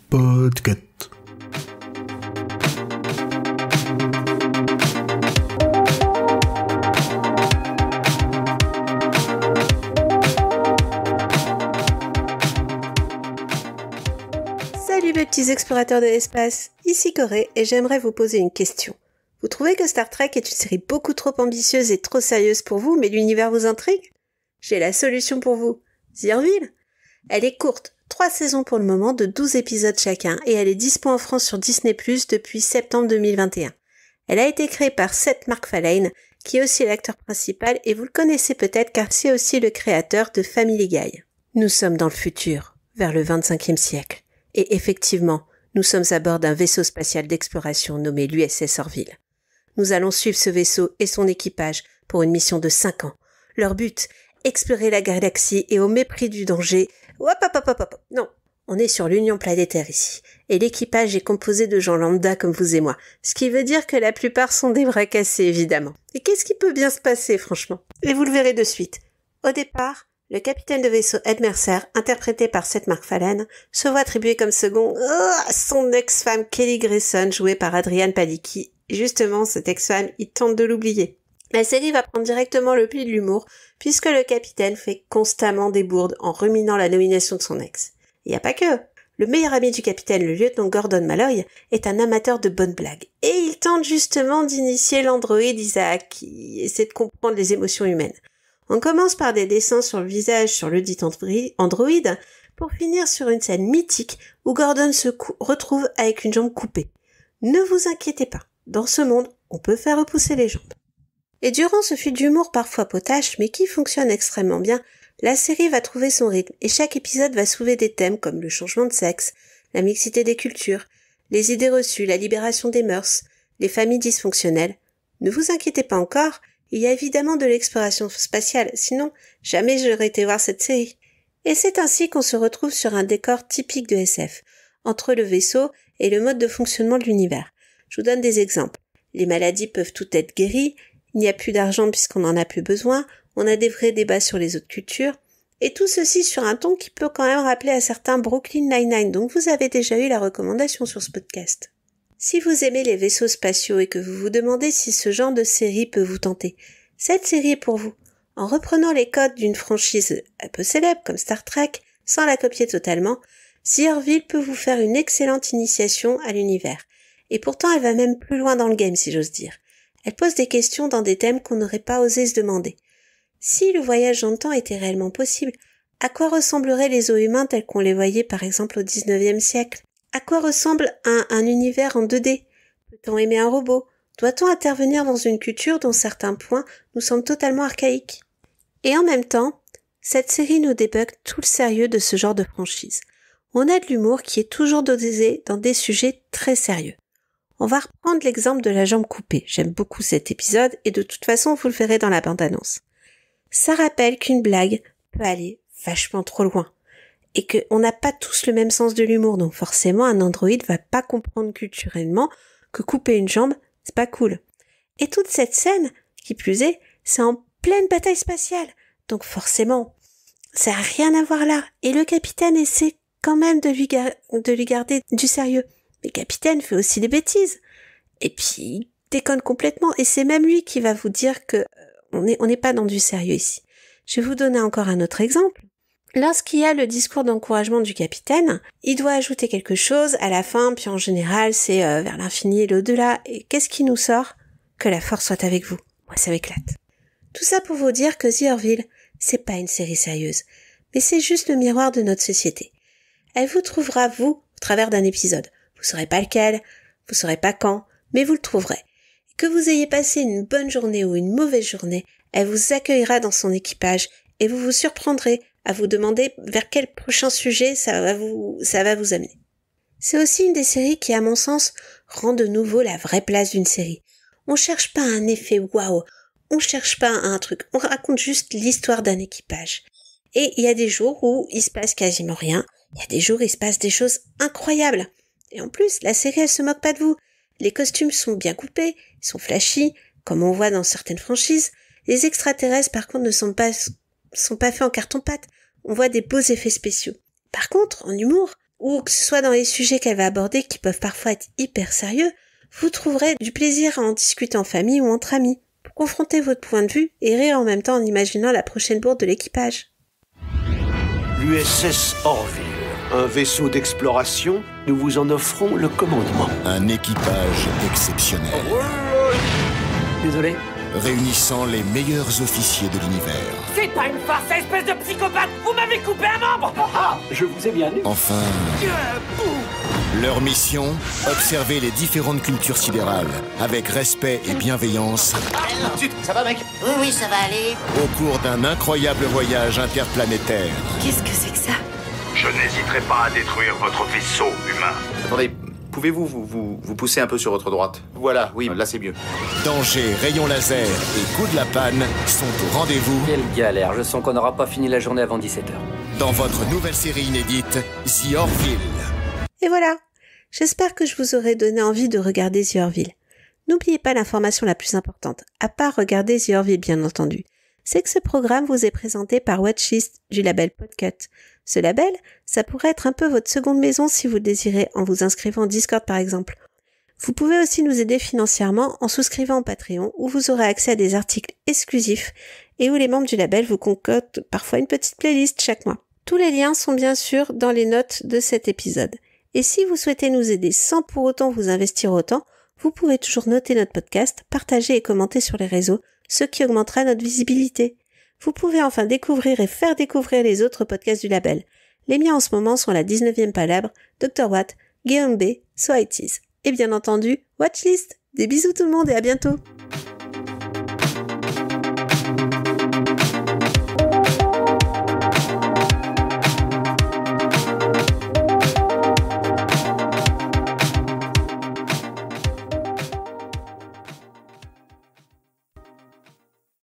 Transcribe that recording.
Podcast. Salut mes petits explorateurs de l'espace, ici Corée et j'aimerais vous poser une question. Vous trouvez que Star Trek est une série beaucoup trop ambitieuse et trop sérieuse pour vous, mais l'univers vous intrigue? J'ai la solution pour vous. The Orville. Elle est courte, 3 saisons pour le moment de 12 épisodes chacun et elle est dispo en France sur Disney+ depuis septembre 2021. Elle a été créée par Seth MacFarlane, qui est aussi l'acteur principal et vous le connaissez peut-être car c'est aussi le créateur de Family Guy. Nous sommes dans le futur, vers le 25e siècle. Et effectivement, nous sommes à bord d'un vaisseau spatial d'exploration nommé l'USS Orville. Nous allons suivre ce vaisseau et son équipage pour une mission de 5 ans. Leur but, explorer la galaxie et au mépris du danger... Non, on est sur l'Union planétaire ici. Et l'équipage est composé de gens lambda comme vous et moi. Ce qui veut dire que la plupart sont des bras cassés, évidemment. Et qu'est-ce qui peut bien se passer, franchement? Et vous le verrez de suite. Au départ, le capitaine de vaisseau Ed Mercer, interprété par Seth MacFarlane, se voit attribuer comme second son ex-femme Kelly Grayson, jouée par Adrienne Palicki. Justement, cette ex-femme, il tente de l'oublier. La série va prendre directement le pli de l'humour, puisque le capitaine fait constamment des bourdes en ruminant la nomination de son ex. Il n'y a pas que. Le meilleur ami du capitaine, le lieutenant Gordon Malloy, est un amateur de bonnes blagues. Et il tente justement d'initier l'androïde Isaac, qui essaie de comprendre les émotions humaines. On commence par des dessins sur le visage sur le dit androïde, pour finir sur une scène mythique où Gordon se retrouve avec une jambe coupée. Ne vous inquiétez pas, dans ce monde, on peut faire repousser les jambes. Et durant ce fil d'humour parfois potache, mais qui fonctionne extrêmement bien, la série va trouver son rythme et chaque épisode va soulever des thèmes comme le changement de sexe, la mixité des cultures, les idées reçues, la libération des mœurs, les familles dysfonctionnelles. Ne vous inquiétez pas encore, il y a évidemment de l'exploration spatiale, sinon jamais j'aurais été voir cette série. Et c'est ainsi qu'on se retrouve sur un décor typique de SF, entre le vaisseau et le mode de fonctionnement de l'univers. Je vous donne des exemples. Les maladies peuvent toutes être guéries, il n'y a plus d'argent puisqu'on n'en a plus besoin, on a des vrais débats sur les autres cultures, et tout ceci sur un ton qui peut quand même rappeler à certains Brooklyn Nine-Nine, donc vous avez déjà eu la recommandation sur ce podcast. Si vous aimez les vaisseaux spatiaux et que vous vous demandez si ce genre de série peut vous tenter, cette série est pour vous. En reprenant les codes d'une franchise un peu célèbre comme Star Trek, sans la copier totalement, The Orville peut vous faire une excellente initiation à l'univers. Et pourtant elle va même plus loin dans le game si j'ose dire. Elle pose des questions dans des thèmes qu'on n'aurait pas osé se demander. Si le voyage dans le temps était réellement possible, à quoi ressembleraient les os humains tels qu'on les voyait par exemple au 19e siècle? À quoi ressemble un univers en 2D? Peut-on aimer un robot? Doit-on intervenir dans une culture dont certains points nous semblent totalement archaïques? Et en même temps, cette série nous débug tout le sérieux de ce genre de franchise. On a de l'humour qui est toujours dosé dans des sujets très sérieux. On va reprendre l'exemple de la jambe coupée. J'aime beaucoup cet épisode et de toute façon vous le verrez dans la bande-annonce. Ça rappelle qu'une blague peut aller vachement trop loin et qu'on n'a pas tous le même sens de l'humour, donc forcément un androïde va pas comprendre culturellement que couper une jambe, c'est pas cool. Et toute cette scène, qui plus est, c'est en pleine bataille spatiale, donc forcément, ça n'a rien à voir là. Et le capitaine essaie quand même de lui garder du sérieux. Mais le capitaine fait aussi des bêtises. Et puis, il déconne complètement. Et c'est même lui qui va vous dire que on n'est pas dans du sérieux ici. Je vais vous donner encore un autre exemple. Lorsqu'il y a le discours d'encouragement du capitaine, il doit ajouter quelque chose à la fin, puis en général, c'est vers l'infini et l'au-delà. Et qu'est-ce qui nous sort? Que la force soit avec vous. Moi, ça m'éclate. Tout ça pour vous dire que The Orville, c'est pas une série sérieuse. Mais c'est juste le miroir de notre société. Elle vous trouvera, vous, au travers d'un épisode. Vous saurez pas lequel, vous saurez pas quand, mais vous le trouverez. Et que vous ayez passé une bonne journée ou une mauvaise journée, elle vous accueillera dans son équipage et vous vous surprendrez à vous demander vers quel prochain sujet ça va vous amener. C'est aussi une des séries qui, à mon sens, rend de nouveau la vraie place d'une série. On cherche pas un effet waouh, on cherche pas un truc, on raconte juste l'histoire d'un équipage. Et il y a des jours où il se passe quasiment rien, il y a des jours où il se passe des choses incroyables. Et en plus, la série, elle se moque pas de vous. Les costumes sont bien coupés, ils sont flashy, comme on voit dans certaines franchises. Les extraterrestres, par contre, ne sont pas faits en carton-pâte. On voit des beaux effets spéciaux. Par contre, en humour, ou que ce soit dans les sujets qu'elle va aborder qui peuvent parfois être hyper sérieux, vous trouverez du plaisir à en discuter en famille ou entre amis, pour confronter votre point de vue et rire en même temps en imaginant la prochaine bourde de l'équipage. L'USS Orville, un vaisseau d'exploration, nous vous en offrons le commandement. Un équipage exceptionnel. Désolé. Réunissant les meilleurs officiers de l'univers. C'est pas une farce, espèce de psychopathe! Vous m'avez coupé un membre! Ah, je vous ai bien lu. Enfin, leur mission, observer les différentes cultures sidérales, avec respect et bienveillance. Ça va, mec? Oui, ça va aller. Au cours d'un incroyable voyage interplanétaire. Qu'est-ce que c'est que ça? Je n'hésiterai pas à détruire votre vaisseau humain. Attendez, pouvez-vous vous pousser un peu sur votre droite? Voilà, oui, là c'est mieux. Danger, rayons laser et coup de la panne sont au rendez-vous. Quelle galère, je sens qu'on n'aura pas fini la journée avant 17h. Dans votre nouvelle série inédite, The Orville. Et voilà. J'espère que je vous aurai donné envie de regarder The Orville. N'oubliez pas l'information la plus importante, à part regarder The Orville bien entendu, c'est que ce programme vous est présenté par Watchlist du label Podcut. Ce label, ça pourrait être un peu votre seconde maison si vous le désirez en vous inscrivant en Discord par exemple. Vous pouvez aussi nous aider financièrement en souscrivant au Patreon où vous aurez accès à des articles exclusifs et où les membres du label vous concoctent parfois une petite playlist chaque mois. Tous les liens sont bien sûr dans les notes de cet épisode. Et si vous souhaitez nous aider sans pour autant vous investir autant, vous pouvez toujours noter notre podcast, partager et commenter sur les réseaux, ce qui augmentera notre visibilité. Vous pouvez enfin découvrir et faire découvrir les autres podcasts du label. Les miens en ce moment sont la 19e Palabre, Dr Watt, Guillaume B, So It Is. Et bien entendu, Watchlist. Des bisous tout le monde et à bientôt.